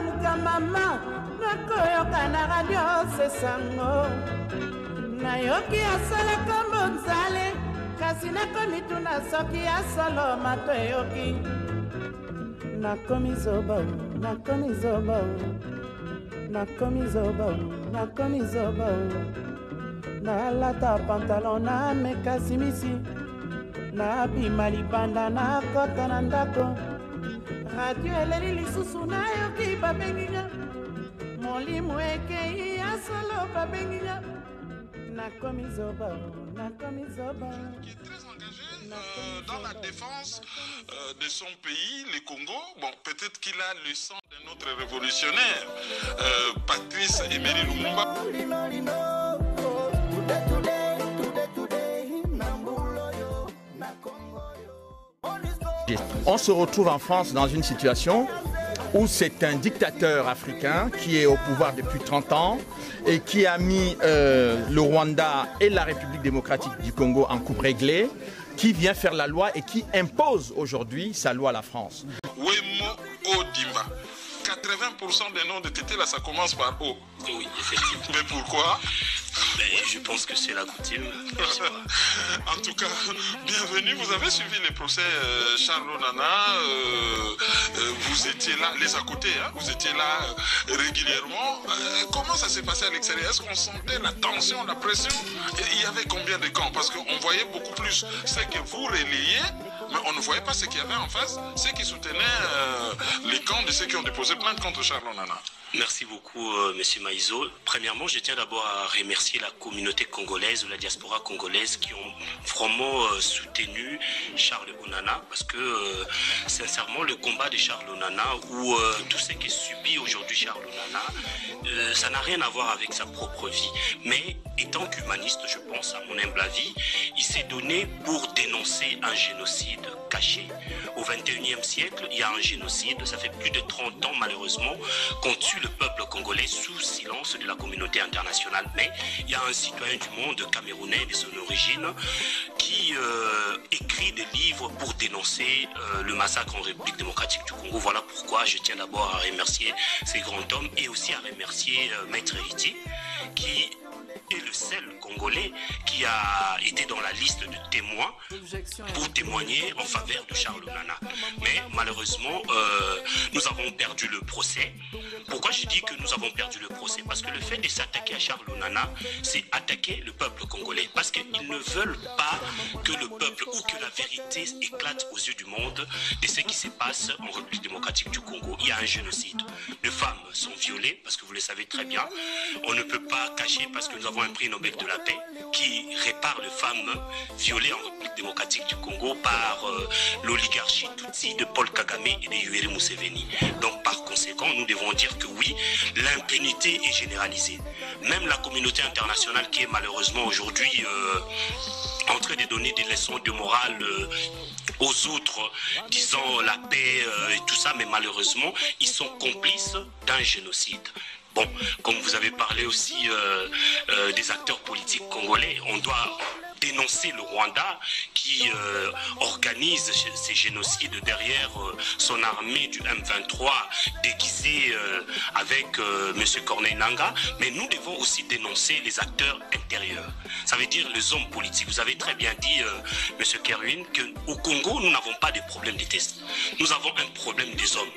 muka mama nakoyoka na radio sesango nayoki asala kombo nzale kasi nakomituna soki asolo mato eyoki nakomi zoba nakomi zoba nakomi zoba nakomi zoba nalata pantalon na mekasimisi nabima libanda nakota na ndako radio eleli lisusu nayoki babenginga molimo ekei asolo babenginga nakomi zoba nakomi zoba. Qui est très engagé dans la défense de son pays, le Congo. Bon, peut-être qu'il a le sang d'un autre révolutionnaire, Patrice Emery Lumumba. On se retrouve en France dans une situation où c'est un dictateur africain qui est au pouvoir depuis 30 ans et qui a mis le Rwanda et la République démocratique du Congo en coupe réglée, qui vient faire la loi et qui impose aujourd'hui sa loi à la France. Wemo Odimba. 80% des noms de Tété là, ça commence par O. Oui, effectivement. Mais pourquoi? Je pense que c'est la coutume. En tout cas, bienvenue. Vous avez suivi les procès Charles Onana. Vous étiez là, les à côté, hein, vous étiez là régulièrement. Comment ça s'est passé à l'extérieur? Est-ce qu'on sentait la tension, la pression? Il y avait combien de camps? Parce qu'on voyait beaucoup plus ce que vous relayez, mais on ne voyait pas ce qu'il y avait en face, ceux qui soutenaient les camps de ceux qui ont déposé plainte contre Charles Onana. Merci beaucoup, Monsieur Maïzo. Premièrement, je tiens d'abord à remercier la communauté congolaise ou la diaspora congolaise qui ont vraiment soutenu Charles Onana, parce que sincèrement, le combat de Charles Onana ou tout ce qui subit aujourd'hui Charles Onana, ça n'a rien à voir avec sa propre vie. Mais étant qu'humaniste, je pense, à mon humble avis, il s'est donné pour dénoncer un génocide caché. Au XXIe siècle, il y a un génocide, ça fait plus de 30 ans malheureusement, qu'on tue le peuple congolais sous silence de la communauté internationale. Mais il y a un citoyen du monde, camerounais de son origine, qui écrit des livres pour dénoncer le massacre en République démocratique du Congo. Voilà pourquoi je tiens d'abord à remercier ces grands hommes et aussi à remercier Maître Héritier, qui est le seul Congolais qui a été dans la liste de témoins pour témoigner en faveur de Charles Onana. Mais malheureusement, nous avons perdu le procès. Pourquoi je dis que nous avons perdu le procès? Parce que le fait de s'attaquer à Charles Onana, c'est attaquer le peuple congolais. Parce qu'ils ne veulent pas que le peuple ou que la vérité éclate aux yeux du monde de ce qui se passe en République démocratique du Congo. Il y a un génocide. Les femmes sont violées, parce que vous le savez très bien. On ne peut pas cacher parce que nous avons un prix Nobel de la paix qui répare les femmes violées en République démocratique du Congo par l'oligarchie Tutsi de Paul Kagame et de Yoweri Museveni. Donc par conséquent, nous devons dire que oui, l'impunité est généralisée. Même la communauté internationale qui est malheureusement aujourd'hui en train de donner des leçons de morale aux autres, disant la paix et tout ça, mais malheureusement, ils sont complices d'un génocide. Bon, comme vous avez parlé aussi des acteurs politiques congolais, on doit dénoncer le Rwanda qui organise ces génocides derrière son armée du M23 déguisée avec M. Corneille Nangaa, mais nous devons aussi dénoncer les acteurs intérieurs. Ça veut dire les hommes politiques. Vous avez très bien dit, M. Kerwin, qu'au Congo, nous n'avons pas de problème de tests. Nous avons un problème des hommes.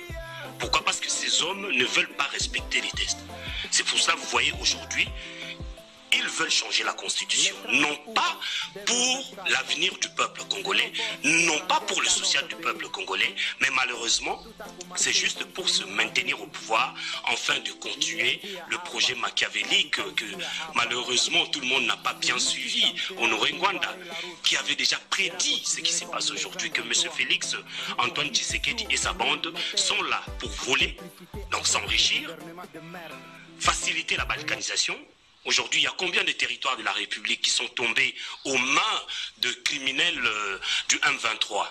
Pourquoi? Parce que ces hommes ne veulent pas respecter les tests. C'est pour ça que vous voyez aujourd'hui, ils veulent changer la constitution, non pas pour l'avenir du peuple congolais, non pas pour le social du peuple congolais, mais malheureusement, c'est juste pour se maintenir au pouvoir, afin de continuer le projet machiavélique que malheureusement tout le monde n'a pas bien suivi. Honoré Ngwanda, qui avait déjà prédit ce qui se passe aujourd'hui, que M. Félix Antoine Tshisekedi et sa bande sont là pour voler, donc s'enrichir, faciliter la balkanisation. Aujourd'hui, il y a combien de territoires de la République qui sont tombés aux mains de criminels du M23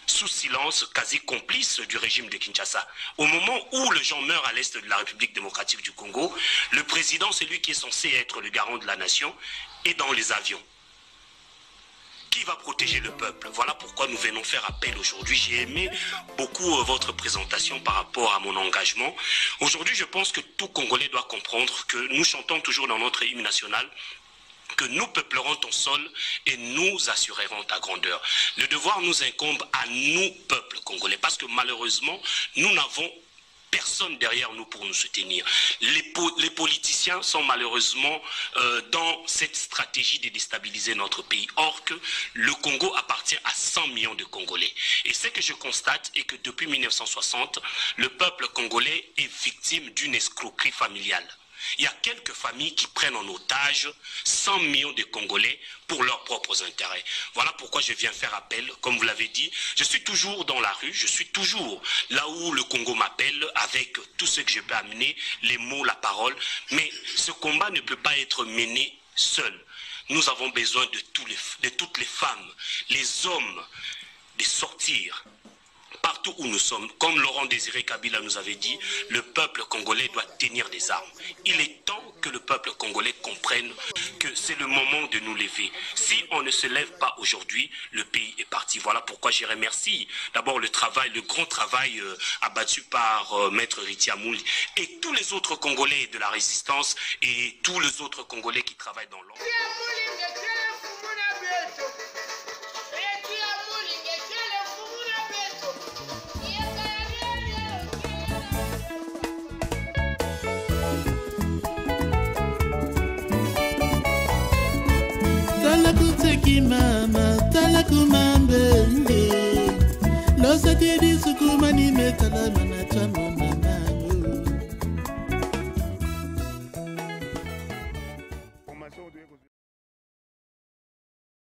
sous silence quasi complice du régime de Kinshasa. Au moment où les gens meurent à l'est de la République démocratique du Congo, le président, c'est lui qui est censé être le garant de la nation, est dans les avions. Qui va protéger le peuple? Voilà pourquoi nous venons faire appel aujourd'hui. J'ai aimé beaucoup votre présentation par rapport à mon engagement. Aujourd'hui, je pense que tout Congolais doit comprendre que nous chantons toujours dans notre hymne national que nous peuplerons ton sol et nous assurerons ta grandeur. Le devoir nous incombe à nous, peuple congolais, parce que malheureusement, nous n'avons personne derrière nous pour nous soutenir. Les politiciens sont malheureusement dans cette stratégie de déstabiliser notre pays. Or que le Congo appartient à 100 millions de Congolais. Et ce que je constate est que depuis 1960, le peuple congolais est victime d'une escroquerie familiale. Il y a quelques familles qui prennent en otage 100 millions de Congolais pour leurs propres intérêts. Voilà pourquoi je viens faire appel, comme vous l'avez dit. Je suis toujours dans la rue, je suis toujours là où le Congo m'appelle avec tout ce que je peux amener, les mots, la parole. Mais ce combat ne peut pas être mené seul. Nous avons besoin de toutes les femmes, les hommes, de sortir. Partout où nous sommes, comme Laurent Désiré Kabila nous avait dit, le peuple congolais doit tenir des armes. Il est temps que le peuple congolais comprenne que c'est le moment de nous lever. Si on ne se lève pas aujourd'hui, le pays est parti. Voilà pourquoi je remercie d'abord le grand travail abattu par Maître Ritiamoul et tous les autres Congolais de la résistance et tous les autres Congolais qui travaillent dans l'ombre. Mama, talakuma